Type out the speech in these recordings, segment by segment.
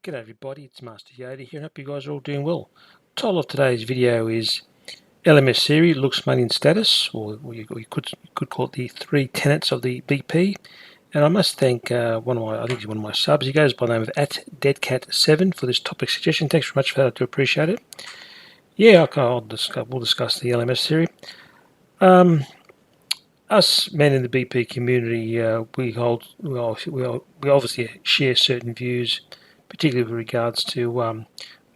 G'day everybody, it's Master Yoda here. Hope you guys are all doing well. Title of today's video is LMS Theory, Looks, Money and Status, or you could call it the 3 tenets of the BP. And I must thank I think he's one of my subs. He goes by the name of @deadcat7 for this topic suggestion. Thanks very much for that. I do appreciate it. Yeah, okay, we'll discuss the LMS Theory. Us men in the BP community, we obviously share certain views, particularly with regards to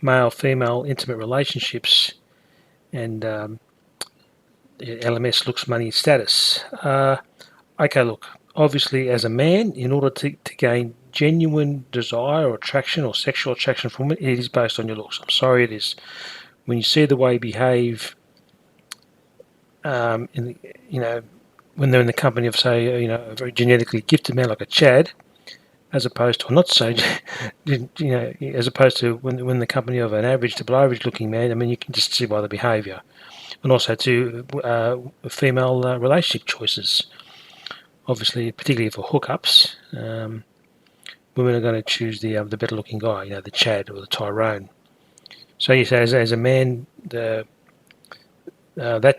male-female intimate relationships and LMS looks, money, status. Okay, look, obviously as a man, in order to gain genuine desire or attraction or sexual attraction from it, it is based on your looks. I'm sorry, it is. When you see the way you behave, when they're in the company of, say, a very genetically gifted man like a Chad, as opposed to, or not so, as opposed to when in the company of an average to below average looking man, I mean, you can just see by the behaviour. And also to female relationship choices. Obviously, particularly for hookups, women are going to choose the better looking guy, the Chad or the Tyrone. So yes, as a man, that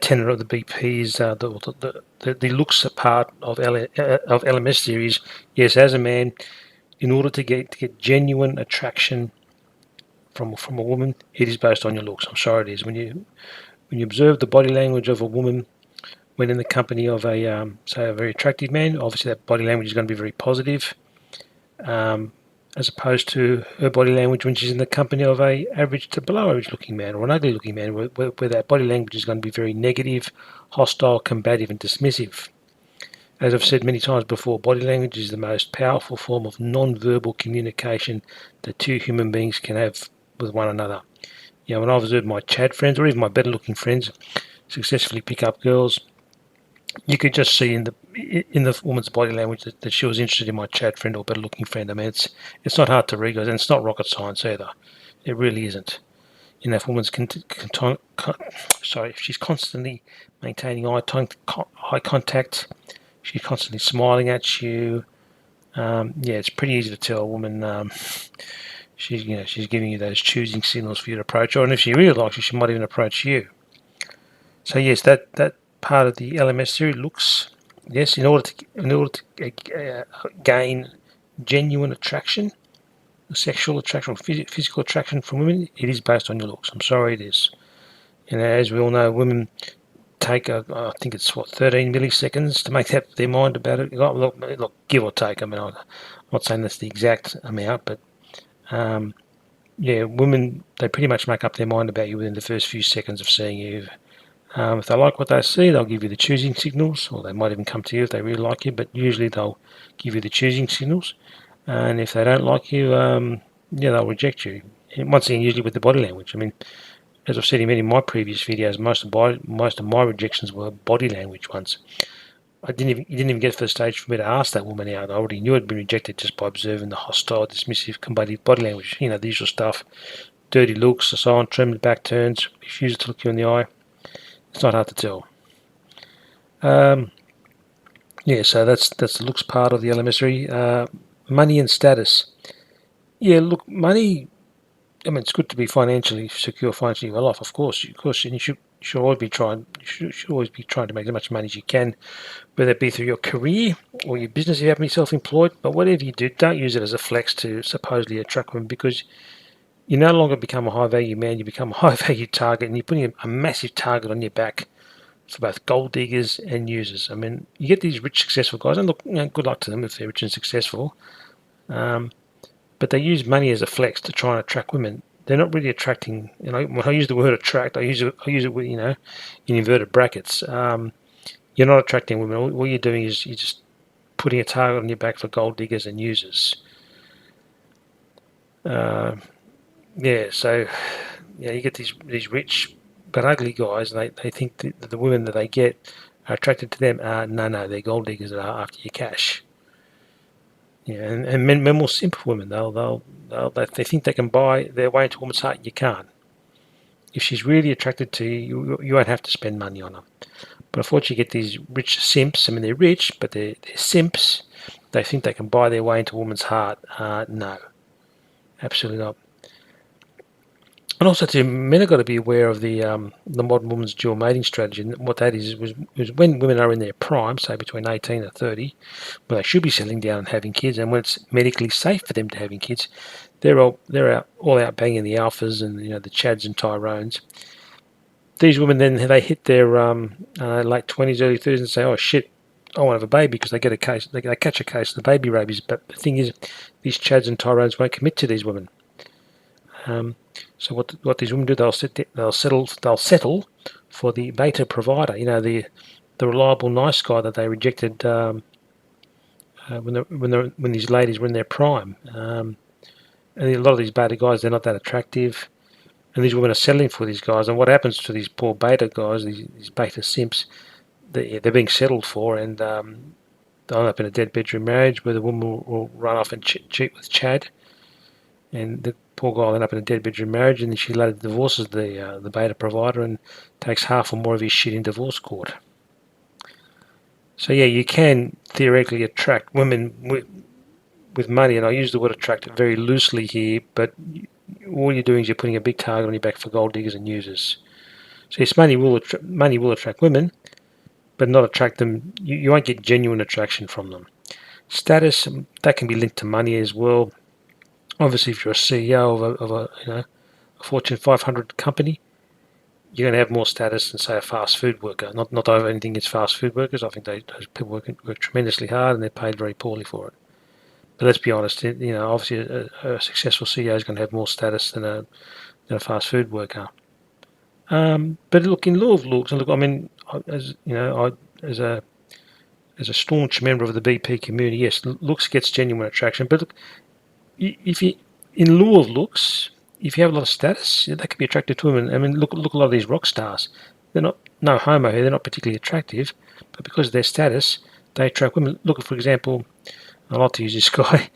tenet of the BP is the looks part of LMS theories. Yes, as a man, in order to get genuine attraction from a woman, it is based on your looks. I'm sorry, it is. When you observe the body language of a woman when in the company of say a very attractive man, obviously that body language is going to be very positive, as opposed to her body language when she's in the company of a average to below average looking man or an ugly looking man, where that body language is going to be very negative, hostile, combative and dismissive. As I've said many times before, body language is the most powerful form of non-verbal communication that two human beings can have with one another. When I've observed my Chad friends or even my better looking friends successfully pick up girls, you could just see in the woman's body language that she was interested in my Chad friend or better looking friend. I mean, it's not hard to read, guys, and it's not rocket science either. It really isn't. If woman's if she's constantly maintaining eye contact, she's constantly smiling at you. It's pretty easy to tell a woman she's giving you those choosing signals for you to approach her, and if she really likes you, she might even approach you. So yes, that part of the LMS theory looks, yes, in order to gain genuine attraction, sexual attraction, physical attraction from women, it is based on your looks. I'm sorry, it is. As we all know, women take I think it's 13 milliseconds to make up their mind about it. Look, give or take. I mean, I'm not saying that's the exact amount, but women, they pretty much make up their mind about you within the first few seconds of seeing you. If they like what they see, they'll give you the choosing signals, or they might even come to you if they really like you, but usually they'll give you the choosing signals. And if they don't like you, they'll reject you. And once again, usually with the body language. I mean, as I've said in many of my previous videos, most of my rejections were body language ones. It didn't even get to the stage for me to ask that woman out. I already knew I'd been rejected just by observing the hostile, dismissive, combative body language. The usual stuff, dirty looks, so on, trembled back turns, refusal to look you in the eye. It's not hard to tell. So that's the looks part of the LMS. Money and status. Look, money, I mean, it's good to be financially secure, financially well off, of course, and you should always be trying to make as much money as you can, whether it be through your career or your business if you happen to be self-employed. But whatever you do, don't use it as a flex to supposedly attract women, because you no longer become a high-value man, you become a high-value target, and you're putting a massive target on your back for both gold diggers and users. I mean, you get these rich, successful guys, and look, good luck to them if they're rich and successful, but they use money as a flex to try and attract women. They're not really attracting. When I use the word attract, I use it with, in inverted brackets. You're not attracting women. All you're doing is you're just putting a target on your back for gold diggers and users. So you get these rich but ugly guys, and they think that the women that they get are attracted to them. No, they're gold diggers that are after your cash. And men will simp for women. They think they can buy their way into a woman's heart. You can't. If she's really attracted to you, you won't have to spend money on her. But unfortunately, you get these rich simps. I mean, they're rich, but they're simps. They think they can buy their way into a woman's heart. No. Absolutely not. And also, too, men have got to be aware of the modern woman's dual mating strategy. And what that is when women are in their prime, say between 18 and 30, when they should be settling down and having kids, and when it's medically safe for them to having kids, they're all out banging the alphas and the Chads and Tyrones. These women then they hit their late 20s, early 30s, and say, "Oh shit, I want to have a baby," because they get a case, they catch a case of the baby rabies. But the thing is, these Chads and Tyrones won't commit to these women. So what these women do, they'll settle for the beta provider. The reliable nice guy that they rejected when these ladies were in their prime. And a lot of these beta guys, they're not that attractive, and these women are settling for these guys. And what happens to these poor beta guys, these beta simps? They're being settled for, and they'll end up in a dead bedroom marriage where the woman will run off and cheat with Chad, and the poor guy will end up in a dead bedroom marriage, and then she later divorces the beta provider and takes half or more of his shit in divorce court. So yeah, you can theoretically attract women with money, and I use the word attract very loosely here, but all you're doing is you're putting a big target on your back for gold diggers and users. So yes, money will attract women, but not attract them. You won't get genuine attraction from them. Status, that can be linked to money as well. Obviously, if you're a CEO of a Fortune 500 company, you're going to have more status than, say, a fast food worker. Not that I have anything against fast food workers. I think those people work tremendously hard and they're paid very poorly for it. But let's be honest, obviously a successful CEO is going to have more status than a fast food worker. But look, in law of looks, and look, I mean, as a staunch member of the BP community, yes, looks gets genuine attraction. But look, if you in lieu of looks, if you have a lot of status, that can be attractive to women. I mean, look a lot of these rock stars. They're not no homo here. They're not particularly attractive, but because of their status, they attract women. Look, for example, I like to use this guy,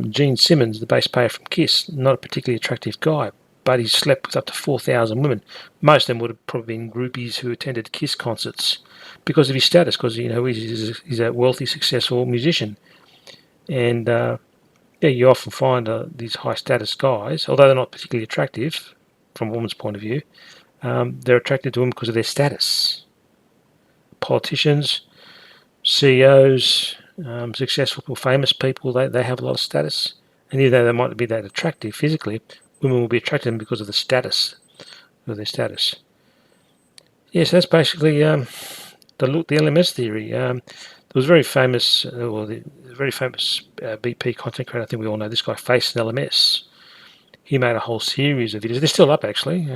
Gene Simmons, the bass player from Kiss. Not a particularly attractive guy, but he's slept with up to 4,000 women. Most of them would have probably been groupies who attended Kiss concerts because of his status, because he's a wealthy, successful musician, and you often find these high status guys, although they're not particularly attractive from a woman's point of view, they're attracted to women because of their status. Politicians, CEOs, successful people, famous people, they have a lot of status, and even though they might not be that attractive physically, women will be attracted to them because of the status of their status. Yes, that's basically the LMS theory. There was a very famous, BP content creator. I think we all know this guy, Face and LMS. He made a whole series of videos. They're still up actually.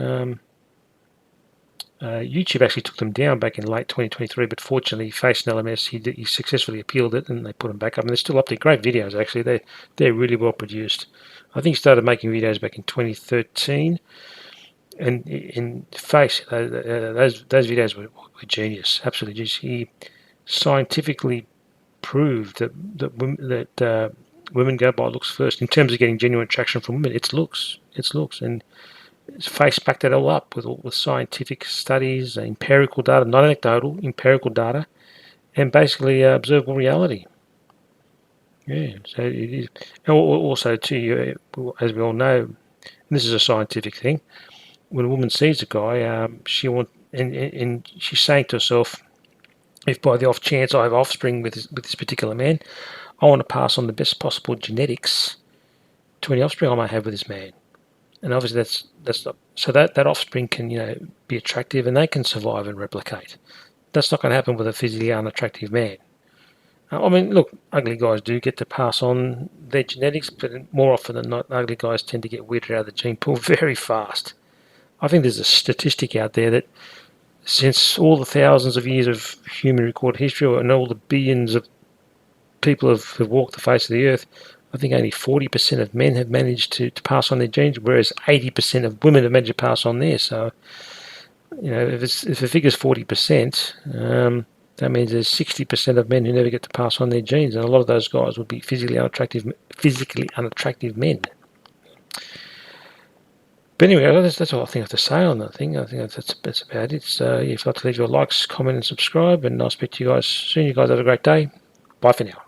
YouTube actually took them down back in late 2023, but fortunately, Face and LMS he successfully appealed it, and they put them back up. And they're still up there. Great videos actually. They're really well produced. I think he started making videos back in 2013, and in Face those videos were genius, absolutely genius. He scientifically proved that women go by looks first in terms of getting genuine attraction from women. It's looks, and Face backed it all up with scientific studies, empirical data, not anecdotal, empirical data, and basically observable reality. Yeah, so it is. And also, too, as we all know, and this is a scientific thing. When a woman sees a guy, and she's saying to herself, if by the off chance I have offspring with this particular man, I want to pass on the best possible genetics to any offspring I might have with this man. And obviously that's not, so that offspring can be attractive and they can survive and replicate. That's not going to happen with a physically unattractive man. I mean, look, ugly guys do get to pass on their genetics, but more often than not, ugly guys tend to get weeded out of the gene pool very fast. I think there's a statistic out there that since all the thousands of years of human recorded history and all the billions of people have walked the face of the earth, I think only 40% of men have managed to pass on their genes, whereas 80% of women have managed to pass on theirs. So, if the figure's 40%, that means there's 60% of men who never get to pass on their genes, and a lot of those guys would be physically unattractive men. But anyway, that's all I think I have to say on that thing. I think that's about it. So if you'd like to leave your likes, comment, and subscribe, and I'll speak to you guys soon. You guys have a great day. Bye for now.